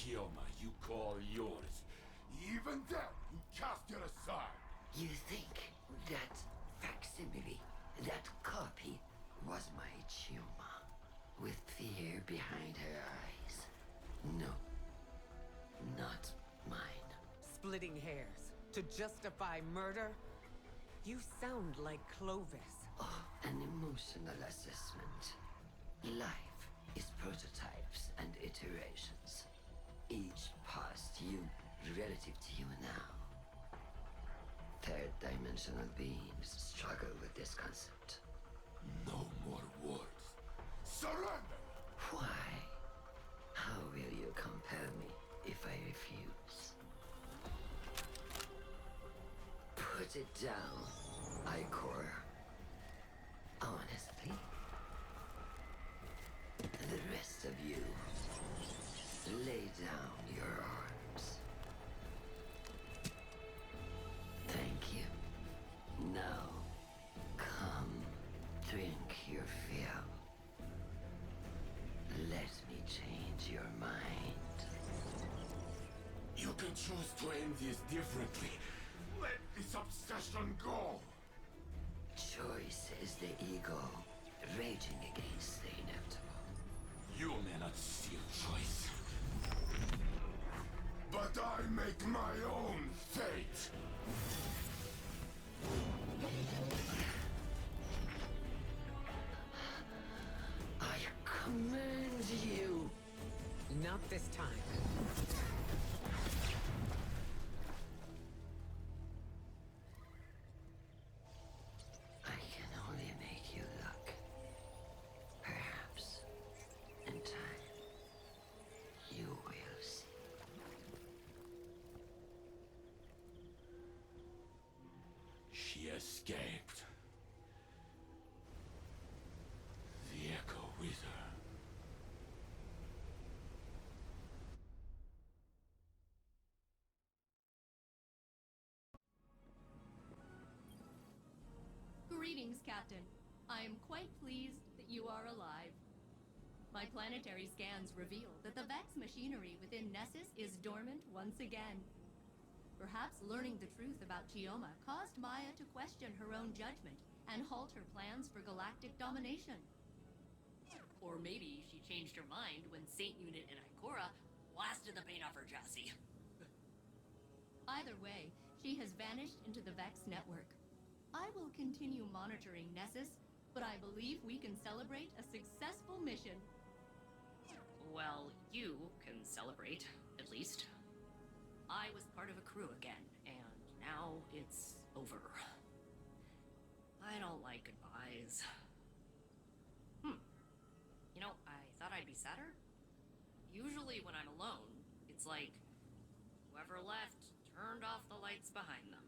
Chioma you call yours. Even then, you cast it aside. You think that facsimile, that copy, was my Chioma, with fear behind her eyes? No, not mine. Splitting hairs to justify murder? You sound like Clovis. Oh, an emotional assessment. Life is prototypes and iterations. Each past you relative to you now. Third-dimensional beings struggle with this concept. No more words. Surrender! Why? How will you compel me if I refuse? Put it down, Icor. Honestly. The rest of you, lay down your arms. Thank you. Now, come, drink your fill. Let me change your mind. You can choose to end this differently. Let this obsession go! Choice is the ego raging against the inevitable. You may not see a choice. But I make my own fate! I command you! Not this time. I can only make you look. Perhaps, in time, you will see. She escaped. The Echo with her. Greetings, Captain. I am quite pleased that you are alive. My planetary scans reveal that the Vex machinery within Nessus is dormant once again. Perhaps learning the truth about Chioma caused Maya to question her own judgment and halt her plans for galactic domination. Or maybe she changed her mind when Saint Unit and Ikora blasted the paint off her chassis. Either way, she has vanished into the Vex network. I will continue monitoring Nessus, but I believe we can celebrate a successful mission. Well, you can celebrate, at least. I was part of a crew again, and now it's over. I don't like goodbyes. You know, I thought I'd be sadder. Usually when I'm alone, it's like whoever left turned off the lights behind them.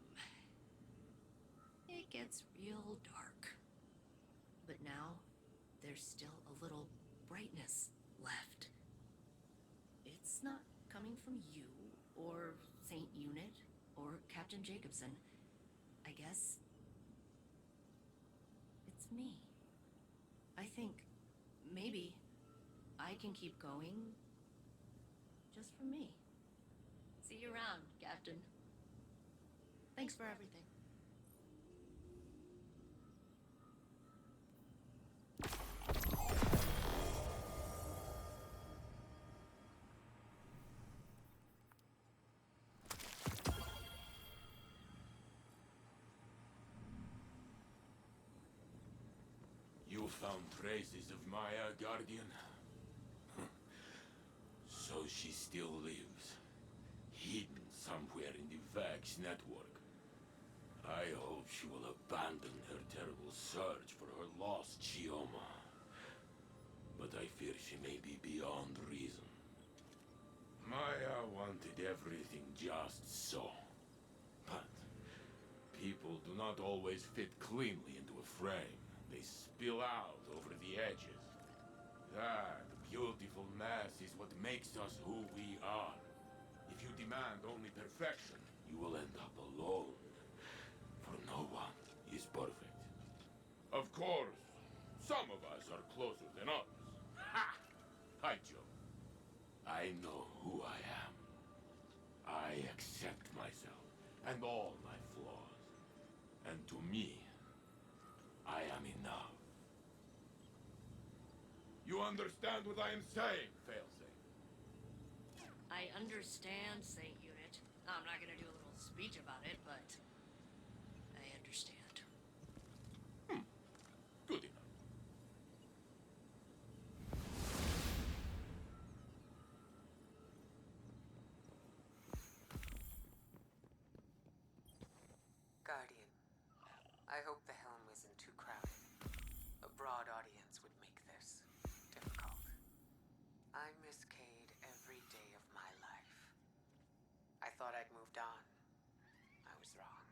It gets real dark. But now, there's still a little brightness left. It's not coming from you, or Saint Unit, or Captain Jacobson. I guess it's me. I think maybe I can keep going just for me. See you around, Captain. Thanks for everything. You found traces of Maya, Guardian? So she still lives, hidden somewhere in the Vax network. I hope she will abandon her terrible search for her lost Chioma. But I fear she may be beyond reason. Maya wanted everything just so. But people do not always fit cleanly into a frame. They spill out over the edges. That beautiful mess is what makes us who we are. If you demand only perfection, you will end up alone. For no one is perfect. Of course, some of us are closer than others. Ha! I joke. I know who I am. and all my flaws. And to me, I am enough. You understand what I am saying, Failsafe? I understand, Saint Unit. I'm not gonna do a little speech about it, but I understand. Good enough. Guardian, I hope the helm isn't too crowded. A broad audience would make this difficult. I miss Cade every day of my life. I thought I'd moved on. I was wrong.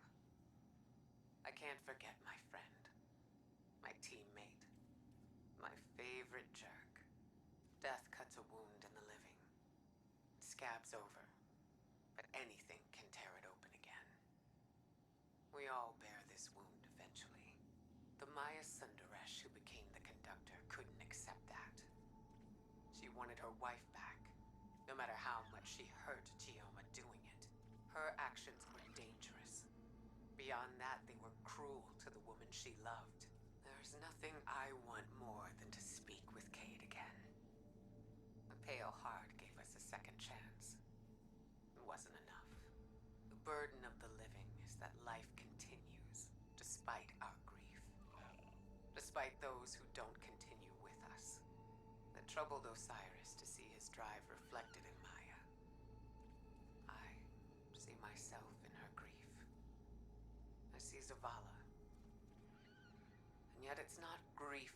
I can't forget my friend, my teammate, my favorite jerk. Death cuts a wound in the living. It scabs over, but anything can tear it open again. We all bear this wound eventually. The Maya Sundaresh who became the conductor couldn't accept that. She wanted her wife back, no matter how much she hurt Chioma doing it. Her actions were dangerous. Beyond that, they were cruel to the woman she loved. There's nothing I want more than to speak with Cade again. The Pale Heart gave us a second chance. It wasn't enough. The burden of the living is that life continues, despite our grief. Despite those who don't continue with us. It troubled Osiris to see his drive reflected in Maya. I see myself in her grief. I see Zavala. And yet it's not grief